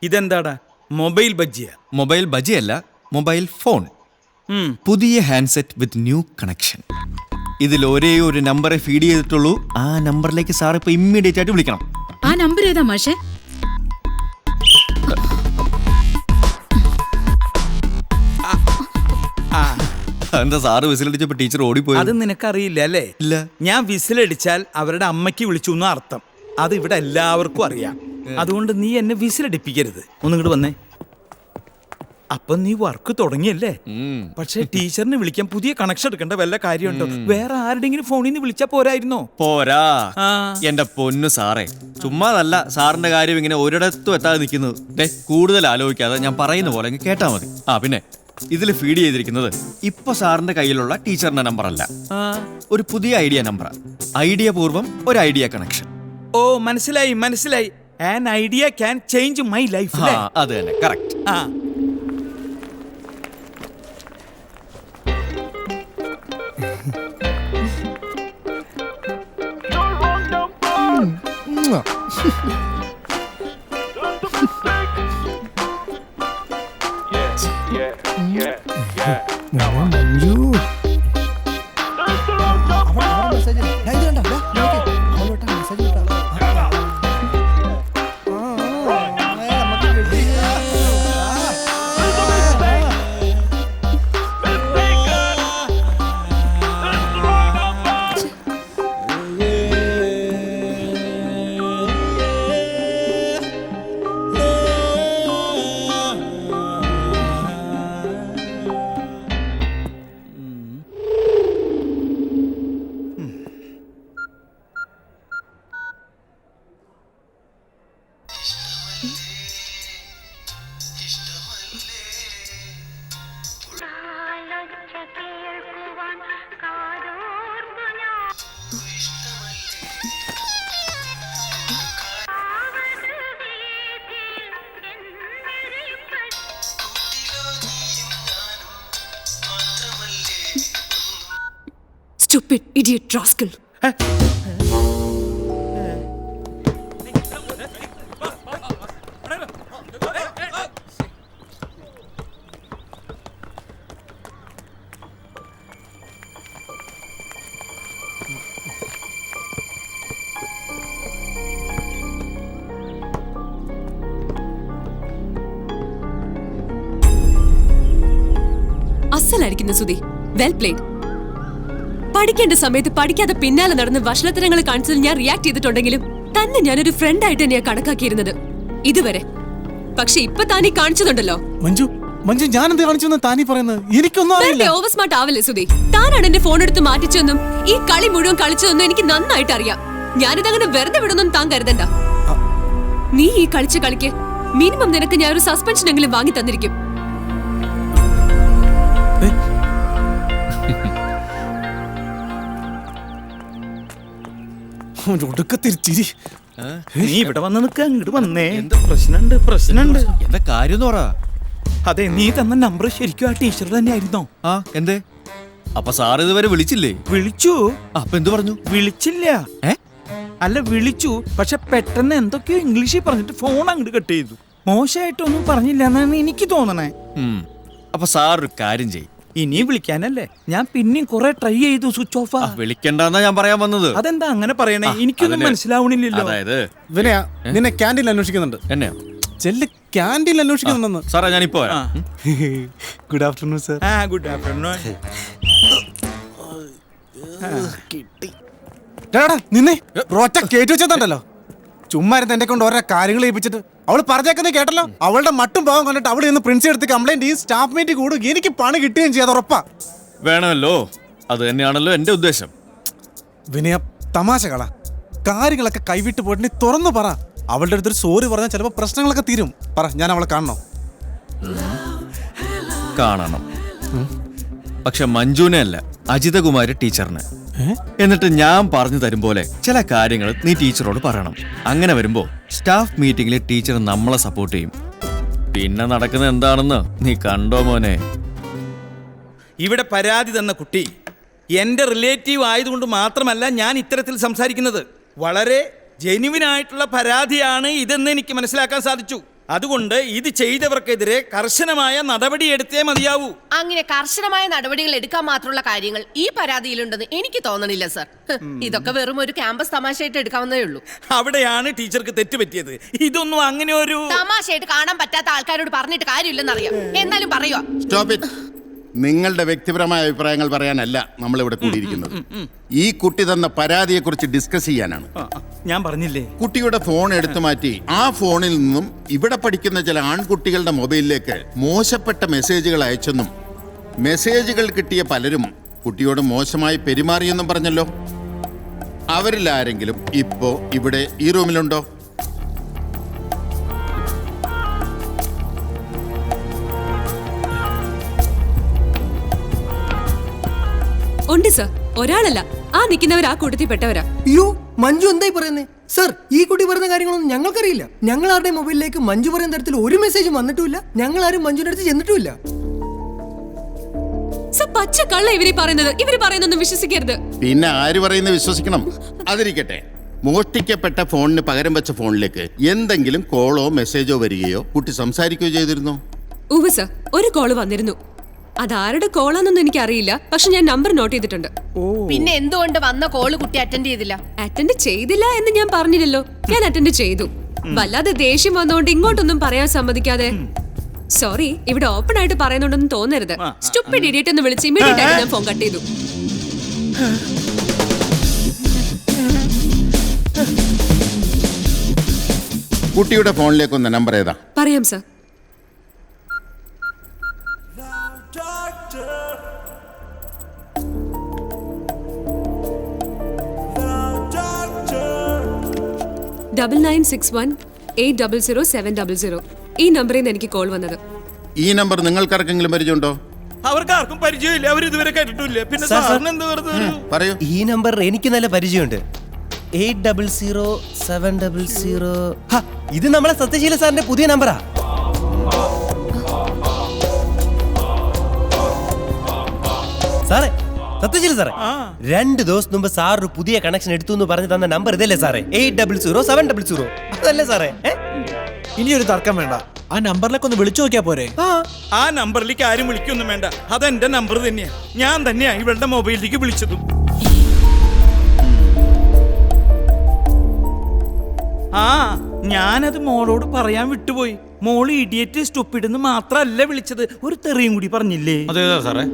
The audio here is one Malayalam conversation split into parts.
ഇതെന്താടാ, മൊബൈൽ ബജ്ജിയാ? മൊബൈൽ ബജിയല്ല, മൊബൈൽ ഫോൺ. പുതിയ ഹാൻഡ്സെറ്റ് വിത്ത് ന്യൂ കണക്ഷൻ. ഇതിൽ ഒരേ ഒരു നമ്പറെ ഫീഡ് ചെയ്തിട്ടുള്ളൂ. ആ നമ്പറിലേക്ക് സാർ ഇപ്പൊ ഇമ്മീഡിയറ്റ് ആയിട്ട് വിളിക്കണം. ആ നമ്പർ ഏതാ മാഷേ? എന്താ സാറ് വിസിലടിച്ചപ്പോ ടീച്ചർ ഓടിപ്പോയി? അത് നിനക്കറിയില്ല അല്ലേ? ഇല്ല. ഞാൻ വിസിലടിച്ചാൽ അവരുടെ അമ്മയ്ക്ക് വിളിച്ചു എന്ന് അർത്ഥം. അത് ഇവിടെ എല്ലാവർക്കും അറിയാം. അതുകൊണ്ട് നീ എന്നെ വിസിലടിപ്പിക്കരുത്. ഒന്നിങ്ങോട്ട് വന്നേ. അപ്പൊ നീ വർക്ക് തുടങ്ങിയല്ലേ? പക്ഷെ ടീച്ചറിനെ വിളിക്കാൻ പുതിയ കണക്ഷൻ എടുക്കേണ്ട വല്ല കാര്യമുണ്ടോ? വേറെ ആരുടെങ്കിലും ഫോണിൽ നിന്ന് വിളിച്ചാ പോരായിരുന്നോ? പോരാ. എന്റെ പൊന്നു സാറേ, ചുമ്മാതല്ല സാറിന്റെ കാര്യം ഇങ്ങനെ ഒരിടത്തും എത്താതെ നിൽക്കുന്നത്. കൂടുതൽ ആലോചിക്കാതെ ഞാൻ പറയുന്ന പോലെ കേട്ടാ മതി. പിന്നെ ഇതിൽ ഫീഡ് ചെയ്തിരിക്കുന്നത് ഇപ്പൊ സാറിന്റെ കയ്യിലുള്ള ടീച്ചറിന്റെ നമ്പർ അല്ല, ഒരു പുതിയ ഐഡിയ നമ്പർ. ഐഡിയ പൂർവ്വം ഒരു ഐഡിയ കണക്ഷൻ. ഓ, മനസ്സിലായി മനസ്സിലായി. An idea can change my life. അത് തന്നെ, കറക്റ്റ്. Stupid idiot rascal. അസലായിരിക്കുന്നു സുധി. Well played. പഠിക്കേണ്ട സമയത്ത് പഠിക്കാതെ പിന്നാലെ നടന്ന് വഷളത്തരങ്ങൾ കാണിച്ചതിൽ ഞാൻ റിയാക്ട് ചെയ്തിട്ടുണ്ടെങ്കിലും തന്നെ ഞാനൊരു ഫ്രണ്ട് ആയിട്ട് തന്നെയാ കണക്കാക്കിയിരുന്നത് ഇതുവരെ. പക്ഷെ ഇപ്പൊ താനീ കാണിച്ചതുണ്ടല്ലോ. മഞ്ജു, ഞാൻ എന്ത് കാണിച്ചു താനീ പറയുന്നത്? എനിക്കൊന്നും അറിയില്ല. ഓവർ സ്മാർട്ട് ആവല്ലേ സുധി. താനാണ് എന്റെ ഫോൺ എടുത്ത് മാറ്റിച്ചെന്നും ഈ കളി മുഴുവൻ കളിച്ചതെന്നും എനിക്ക് നന്നായിട്ട് അറിയാം. ഞാനിതങ്ങനെ വെറുതെ വിടുന്നൊന്നും താൻ കരുതണ്ട. നീ ഈ കളിച്ച കളിക്ക് മിനിമം നിനക്ക് ഞാൻ ഒരു സസ്പെൻഷൻ എങ്കിലും വാങ്ങി തന്നിരിക്കും. നീ ഇവിടെ വന്ന് നിൽക്ക, ഇങ്ങോട്ട് വന്നേ. പ്രശ്നമുണ്ട്. എന്താ കാര്യം? അതെ, നീ തന്ന നമ്പർ ശരിക്കും ആ ടീച്ചർ തന്നെ ആയിരുന്നോ? എന്തേ? അപ്പൊ സാർ ഇതുവരെ വിളിച്ചില്ലേ? വിളിച്ചു. അപ്പൊ എന്ത് പറഞ്ഞു? വിളിച്ചില്ല. അല്ല, വിളിച്ചു. പക്ഷെ പെട്ടെന്ന് എന്തൊക്കെയോ ഇംഗ്ലീഷിൽ പറഞ്ഞിട്ട് ഫോൺ അങ്ങോട്ട് കട്ട് ചെയ്തു. മോശമായിട്ടൊന്നും പറഞ്ഞില്ല എന്നാണ് എനിക്ക് തോന്നണേ. അപ്പൊ സാർ ഒരു കാര്യം ചെയ്യും, ഇനി വിളിക്കാനല്ലേ? ഞാൻ പിന്നെയും കുറെ ട്രൈ ചെയ്തു, സ്വിച്ച് ഓഫ്. വിളിക്കണ്ടെന്നാ ഞാൻ പറയാൻ വന്നത്. അതെന്താ അങ്ങനെ പറയണേ? എനിക്കൊന്നും മനസ്സിലാവണില്ലല്ലോ. അതായത് നിന്നെ ക്യാൻറ്റീൻ അന്വേഷിക്കുന്നുണ്ട്. എന്നെയോ? ചെല്ല്, ക്യാൻറ്റീൻ അന്വേഷിക്കുന്നുണ്ടെന്ന്. സാറേ, ഞാനിപ്പോ good afternoon sir. Good afternoon. നിന്നെ റോറ്റ കേട്ടു വെച്ചതല്ലോ. ചുമ്മാ എന്നെ കൊണ്ട് ഓരോ കാര്യങ്ങൾ ഏൽപ്പിച്ചിട്ട് അവള് പറഞ്ഞേക്കുന്നത് കേട്ടല്ലോ. അവളുടെ മട്ടും ഭാവം കണ്ടിട്ട് അവളെ ഇന്ന് പ്രിൻസിപ്പൽ എടുത്ത് കംപ്ലൈന്റ് ചെയ്യും. സ്റ്റാഫ് മീറ്റ് കൂടും. എനിക്ക് പണി കിട്ടുകയും ചെയ്യാതെ ഉറപ്പാ. വേണമല്ലോ, അത് തന്നെയാണല്ലോ എന്റെ ഉദ്ദേശം. വിനയ, തമാശ കള. കാര്യങ്ങളൊക്കെ കൈവിട്ട് പോയിട്ട് നീ തുറന്നു പറ. അവളുടെ അടുത്തൊരു സോറി പറഞ്ഞാൽ ചിലപ്പോൾ പ്രശ്നങ്ങളൊക്കെ തീരും. പറ, ഞാൻ അവളെ കാണണോ? കാണണം. പക്ഷെ മഞ്ജുവിനെ അല്ല, അജിതകുമാരി ടീച്ചറിന്. എന്നിട്ട് ഞാൻ പറഞ്ഞു തരും പോലെ ചില കാര്യങ്ങൾ നീ ടീച്ചറോട് പറയണം. അങ്ങനെ വരുമ്പോ സ്റ്റാഫ് മീറ്റിംഗിൽ ടീച്ചർ നമ്മളെ സപ്പോർട്ട് ചെയ്യും. പിന്നെ നടക്കുന്നത് എന്താണെന്ന് നീ കണ്ടോ മോനെ? ഇവിടെ പരാതി തന്ന കുട്ടി എന്റെ റിലേറ്റീവ് ആയതുകൊണ്ട് മാത്രമല്ല ഞാൻ ഇത്തരത്തിൽ സംസാരിക്കുന്നത്. വളരെ ജെന്യുവിനായിട്ടുള്ള പരാതിയാണ് ഇതെന്ന് എനിക്ക് മനസ്സിലാക്കാൻ സാധിച്ചു. അതുകൊണ്ട് ഇത് ചെയ്തവർക്കെതിരെ കർശനമായ നടപടി എടുത്തേ മതിയാവൂ. അങ്ങനെ കർശനമായ നടപടികൾ എടുക്കാൻ മാത്രമുള്ള കാര്യങ്ങൾ ഈ പരാതിയിലുണ്ടെന്ന് എനിക്ക് തോന്നണില്ല സർ. ഇതൊക്കെ വെറും ഒരു ക്യാമ്പസ് തമാശയായിട്ട് എടുക്കാവുന്നതേ ഉള്ളൂ. അവിടെയാണ് ടീച്ചർക്ക് തെറ്റുപറ്റിയത്. ഇതൊന്നും അങ്ങനെ ഒരു തമാശയായിട്ട് കാണാൻ പറ്റാത്ത ആൾക്കാരോട് പറഞ്ഞിട്ട് കാര്യമില്ലെന്നറിയാം. എന്നാലും പറയുക. Stop it. നിങ്ങളുടെ വ്യക്തിപരമായ അഭിപ്രായങ്ങൾ പറയാനല്ല നമ്മളിവിടെ കൂടിയിരിക്കുന്നത്. ഈ കുട്ടി തന്ന പരാതിയെക്കുറിച്ച് ഡിസ്കസ് ചെയ്യാനാണ്. ഞാൻ പറഞ്ഞില്ലേ, കുട്ടിയുടെ ഫോൺ എടുത്തു മാറ്റി ആ ഫോണിൽ നിന്നും ഇവിടെ പഠിക്കുന്ന ചില ആൺകുട്ടികളുടെ മൊബൈലിലേക്ക് മോശപ്പെട്ട മെസ്സേജുകൾ അയച്ചെന്നും മെസ്സേജുകൾ കിട്ടിയ പലരും കുട്ടിയോട് മോശമായി പെരുമാറിയെന്നും പറഞ്ഞല്ലോ. അവരിൽ ആരെങ്കിലും ഇപ്പോ ഇവിടെ ഈ റൂമിലുണ്ടോ? ഉണ്ട് സർ. ഒരാളല്ല, ആ നിൽക്കുന്നവർ ആ കൂട്ടത്തിൽ പെട്ടവരാ. അയ്യോ, മഞ്ജു എന്തായി പറയുന്നേ? സർ, ഈ കുട്ടി പറയുന്ന കാര്യങ്ങളൊന്നും ഞങ്ങൾക്കറിയില്ല. ഞങ്ങൾ ആരുടെ മൊബൈലിലേക്ക് മഞ്ജു പറയുന്ന തരത്തിൽ ഒരു മെസ്സേജും വന്നിട്ടുമില്ല. ഞങ്ങൾ ആരും മഞ്ജുവിന്റെ അടുത്ത് ചെന്നിട്ടുമില്ല. സർ, പച്ച കള്ള ഇവര് പറയുന്നത്. ഇവര് പറയുന്നൊന്നും വിശ്വസിക്കരുത്. പിന്നെ ആര് പറയുന്നത് വിശ്വസിക്കണം? അതിരിക്കട്ടെ, മോഷ്ടിക്കപ്പെട്ട ഫോണിന് പകരം വെച്ച ഫോണിലേക്ക് എന്തെങ്കിലും കോളോ മെസ്സേജോ വരികയോ കുട്ടി സംസാരിക്കുകയോ ചെയ്തിരുന്നോ? ഉവ്വ് സർ, ഒരു കോള് വന്നിരുന്നു. അതാരുടെ കോളാന്നൊന്നും എനിക്ക് അറിയില്ല. പക്ഷെ ഞാൻ നമ്പർ നോട്ട് ചെയ്തിട്ടുണ്ട്. പിന്നെ എന്തുകൊണ്ട് വന്ന കോള് കുട്ടി അറ്റൻഡ് ചെയ്തില്ല? അറ്റൻഡ് ചെയ്തില്ല എന്ന് ഞാൻ പറഞ്ഞില്ലല്ലോ. ഞാൻ അറ്റൻഡ് ചെയ്തു. വല്ലാതെ ദേഷ്യം വന്നുകൊണ്ട് ഇങ്ങോട്ടൊന്നും പറയാൻ സമ്മതിക്കാതെ. സോറി, ഇവിടെ ഓപ്പൺ ആയിട്ട് പറയുന്നുണ്ടെന്ന് തോന്നരുത്. സ്റ്റുപ്പിഡ് ഇഡിയറ്റ് എന്ന് വിളിച്ച് ഇമ്മീഡിയറ്റ് ആയിട്ട് ഞാൻ ഫോൺ കട്ട് ചെയ്തു. കുട്ടിയുടെ ഫോണിലേക്ക് ഒന്ന് നമ്പർ ഏതാ? പറയാം സർ. ഡബിൾ 961-800-700. ഈ നമ്പറിൽ നിന്ന് എനിക്ക് കോൾ വന്നത്. ഈ നമ്പർ നിങ്ങൾക്കാർക്കെങ്കിലും പരിചയമുണ്ടോ? അവർക്ക് ആർക്കും പരിചയമില്ല. അവർ ഇതുവരെ കേട്ടിട്ടില്ല. പിന്നെ സാറിന് എന്ത് വെറുതെ പറയൂ. ഈ നമ്പർ എനിക്ക് നല്ല പരിചയമുണ്ട്. 800-700. ഇത് നമ്മളെ സത്യശീല സാറിന്റെ പുതിയ നമ്പറാ. സാറേ, സത്യശീല സാറേ, 2 ദിവസം മുമ്പ് സാർ ഒരു പുതിയ കണക്ഷൻ എടുത്തു എന്ന് പറഞ്ഞു തന്ന നമ്പർ ഇതല്ലേ സാറേ? 800-700. അതല്ലേ സാറേ? ഇനിയൊരു തർക്കം വേണ്ട. ആ നമ്പറിലേക്ക് ഒന്ന് വിളിച്ചു നോക്കിയാ പോരെ? ആ നമ്പറിലേക്ക് ആരും വിളിക്കൊന്നും വേണ്ട. അതെന്റെ നമ്പർ തന്നെയാ. ഞാൻ തന്നെയാ ഇവളുടെ മൊബൈലിലേക്ക് വിളിച്ചതും. ആ, ഞാനത് മോളോട് പറയാൻ വിട്ടുപോയി. മോള് ഇഡിയറ്റ് സ്റ്റുപ്പിഡ് മാത്രല്ല വിളിച്ചത്, ഒരു തെറിയും കൂടി പറഞ്ഞില്ലേ? അതേതാ സാറേ?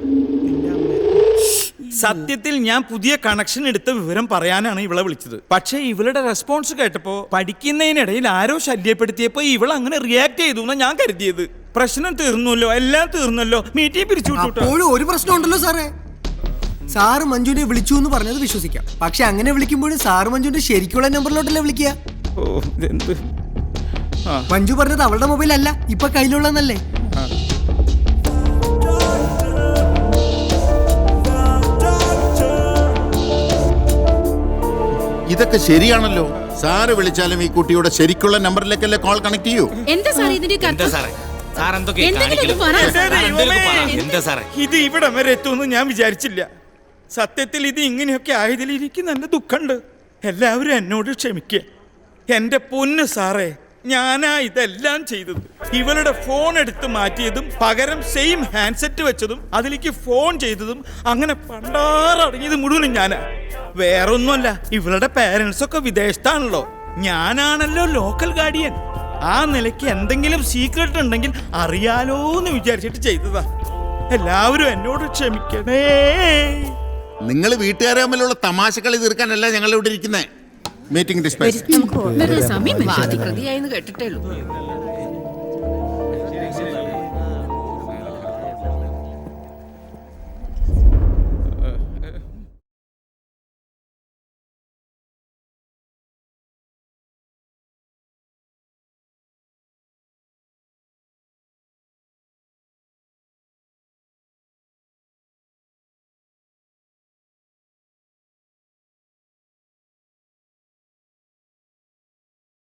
സത്യത്തിൽ ഞാൻ പുതിയ കണക്ഷൻ എടുത്ത വിവരം പറയാനാണ് ഇവളെ വിളിച്ചത്. പക്ഷേ ഇവളുടെ റെസ്പോൺസ് കേട്ടപ്പോ പഠിക്കുന്നതിനിടയിൽ ആരോ ശല്യപ്പെടുത്തിയപ്പോ ഇവൾ അങ്ങനെ റിയാക്ട് ചെയ്തു എന്നാ ഞാൻ കരുതിയത്. പ്രശ്നം തീർന്നല്ലോ, എല്ലാം തീർന്നല്ലോ. മീറ്റിംഗ് പിരിച്ചു വിട്ടു. ഒരു പ്രശ്നം ഉണ്ടല്ലോ സാറേ. സാറ് മഞ്ജുവിനെ വിളിച്ചു എന്ന് പറഞ്ഞത് വിശ്വസിക്കാം. പക്ഷെ അങ്ങനെ വിളിക്കുമ്പോഴും സാറ് മഞ്ജുവിന്റെ ശരിക്കുള്ള നമ്പറിലോട്ടല്ലേ വിളിക്കുക? മഞ്ജു പറഞ്ഞത് അവളുടെ മൊബൈലല്ല ഇപ്പൊ കയ്യിലുള്ളതെന്നല്ലേ? ഇതൊക്കെ ശരിയാണല്ലോ. സാറ് വിളിച്ചാലും ഈ കുട്ടിയുടെ ശരിക്കുള്ള നമ്പറിലേക്കല്ലേ കോൾ കണക്ട് ചെയ്യൂ. എന്താ സാർ ഇതിന്റെ ഇത് ഇവിടെ വരെ എത്തുമെന്ന് ഞാൻ വിചാരിച്ചില്ല. സത്യത്തിൽ ഇത് ഇങ്ങനെയൊക്കെ ആയതിൽ എനിക്ക് നല്ല ദുഃഖമുണ്ട്. എല്ലാവരും എന്നോട് ക്ഷമിക്കുക. എന്റെ പൊന്ന് സാറേ, ഞാനാ ഇതെല്ലാം ചെയ്തത്. ഇവളുടെ ഫോൺ എടുത്ത് മാറ്റിയതും പകരം സെയിം ഹാൻഡ്സെറ്റ് വെച്ചതും അതിലേക്ക് ഫോൺ ചെയ്തതും അങ്ങനെ പണ്ടാറടങ്ങിയത് മുഴുവനും ഞാനാ. വേറൊന്നുമല്ല, ഇവളുടെ പേരൻസ് ഒക്കെ വിദേശത്താണല്ലോ. ഞാനാണല്ലോ ലോക്കൽ ഗാർഡിയൻ. ആ നിലയ്ക്ക് എന്തെങ്കിലും സീക്രട്ട് ഉണ്ടെങ്കിൽ അറിയാലോ എന്ന് വിചാരിച്ചിട്ട് ചെയ്തതാ. എല്ലാവരും എന്നോട് ക്ഷമിക്കണേ. നിങ്ങൾ വീട്ടുകാരെ തമ്മിലുള്ള തമാശക്കളി തീർക്കാനല്ല ഞങ്ങൾ ഇവിടെ ഇരിക്കുന്നത്. Meeting dispatch. പ്രതിയായെന്ന് കേട്ടിട്ടേ ഉള്ളൂ.